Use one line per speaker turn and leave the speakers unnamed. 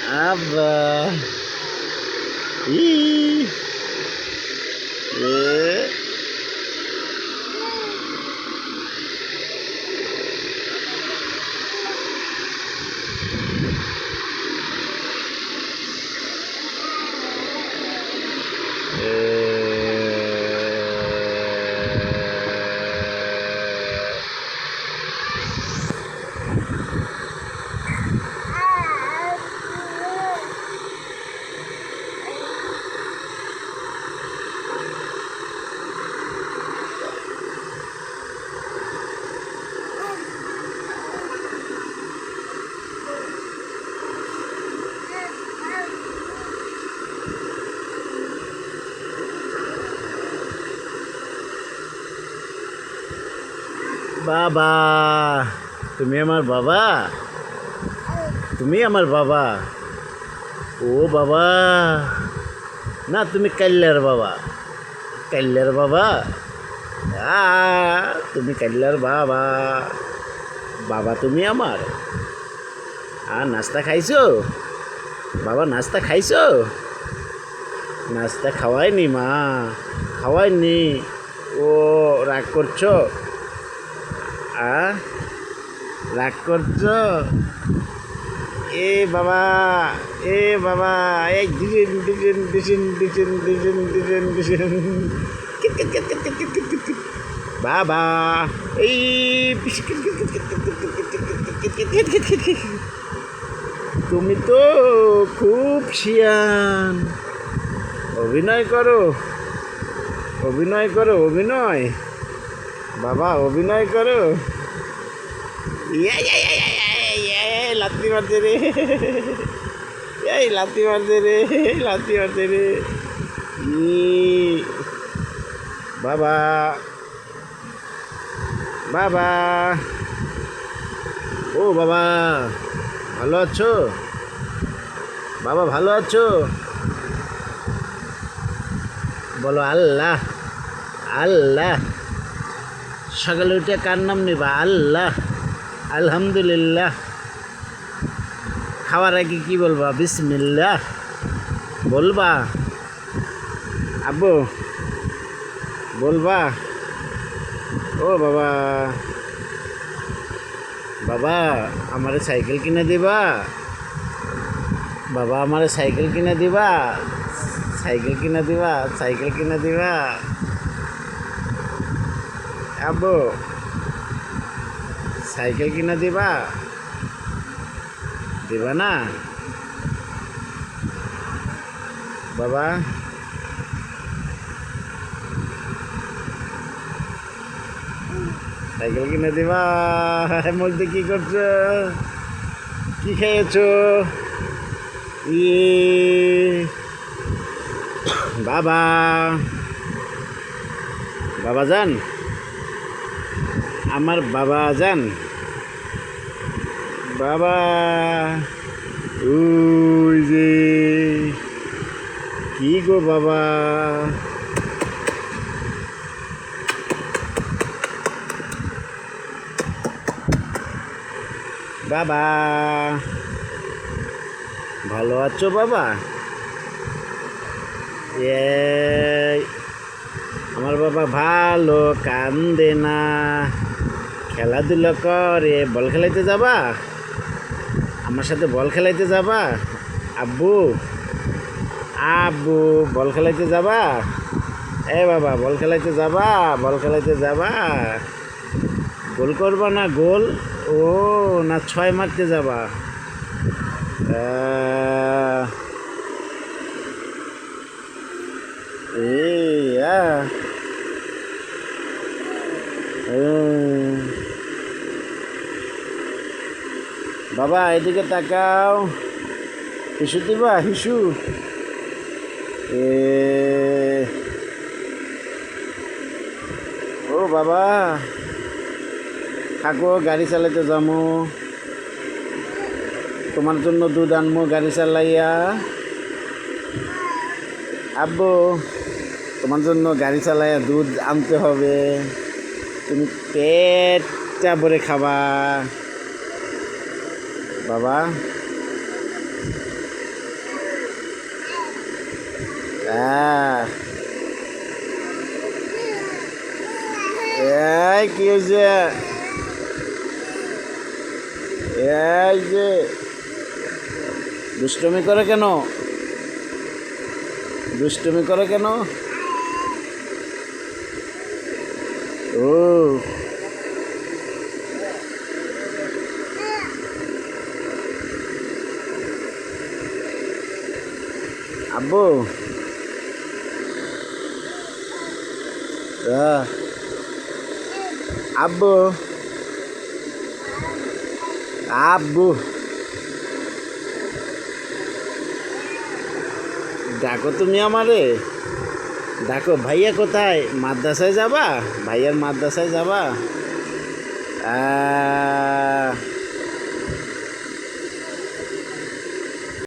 আব্বা ই এ বাবা, তুমি আমার বাবা, তুমি আমার বাবা। ও বাবা, না তুমি কাল্লার বাবা, কাল্লার বাবা। আ তুমি কাল্লার বাবা, বাবা তুমি আমার। নাস্তা খাইছো বাবা? নাস্তা খাইছো? নাস্তা খাওয়াইনি মা, খাওয়াইনি। ও রাগ করছো? রাগ করছো? এ বাবা, এ বাবা, এই ডিজেন ডিজেন ডিজেন ডিজেন ডিজেন ডিজেন ডিজেন বাবা, এই তুমি তো খুব শিয়ান। অভিনয় করো, অভিনয় করো, অভিনয় বাবা, অভিনয় করো। লাত্তি মারছে রে, এই লাত্তি মারছে রে, লাত্তি মারছে রে। বাবা, বাবা, ও বাবা, ভালো আছো বাবা? ভালো আছো? বলো আল্লাহ, আল্লাহ। সকালে উঠে কার নাম নিবা? আল্লাহ, আলহামদুলিল্লাহ। খাওয়ার আগে কি বলবা? বিসমিল্লাহ বলবা? আব্বু বলবা? ও বাবা, বাবা আমারে সাইকেল কিনে দিবা? বাবা আমারে সাইকেল কিনে দিবা? সাইকেল কিনে দিবা? সাইকেল কিনে দিবা? আব্বু সাইকেল কিনে দিবা? দিবা না বাবা? সাইকেল কিনে দিবা? মধ্যে কি করছো? কি খেয়েছো? বাবা, বাবা যান, আমার বাবা যান, বাবা ওই যে কি গো বাবা, বাবা ভালো আছো বাবা? আমার বাবা ভালো, কান্দে না, খেলাধুলা করে। বল খেলাইতে যাবা? আমার সাথে বল খেলাইতে যাবা? আব্বু, আব্বু বল খেলাইতে যাবা? এ বাবা বল খেলাইতে যাবা? বল খেলাইতে যাবা? গোল করবা না? গোল ও না 6 মারতে যাবা? বাবা এদিকে তাকাও, হিসু দিবা? হিসু ও বাবা, থাকো, গাড়ি চালাইতে যাবো, তোমার জন্য দুধ আনবো গাড়ি চালাইয়া। আব্বু তোমার জন্য গাড়ি চালাইয়া দুধ আনতে হবে, তুমি পেটটা ভরে খাবা বাবা। এই কি হয়েছে? এই যে দুষ্টুমি করে কেন? দুষ্টুমি করে কেন? ও আব্বু, আব্বু, আব্বু, ডাকো তুমি আমারে, ডাকো। ভাইয়া কোথায়? মাদ্রাসায় যাবা? ভাইয়ার মাদ্রাসায় যাবা?